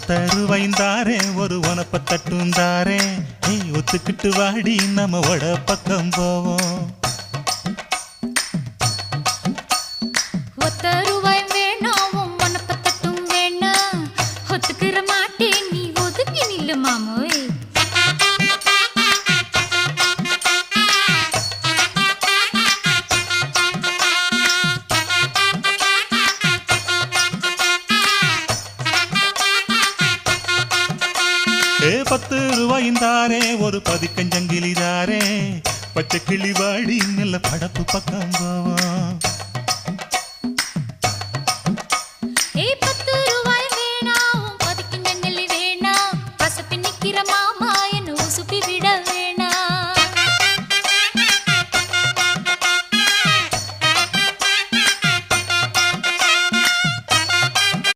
ஒத்தருவைந்தாரே ஒரு உனப்ப தட்டுந்தாரே ஒத்துக்கிட்டு வாடி நம்ம வட பக்கம் போவோம். ஒத்தருவாய் வேணாம் உனப்ப தட்டும் வேணாம் ஒத்துக்கிற மாட்டேன் நீ ஒதுக்கி நில்லு மாமோய். ₹10 ஒரு பதிக்கஞ்சங்கிலிதாரே பச்சை கிளி வாடி நல்ல படப்பு பக்கம் போவோம். ₹10 வேணாம் பதிக்கஞ்சங்கிலி வேணாம் பசப்பி நிக்கிற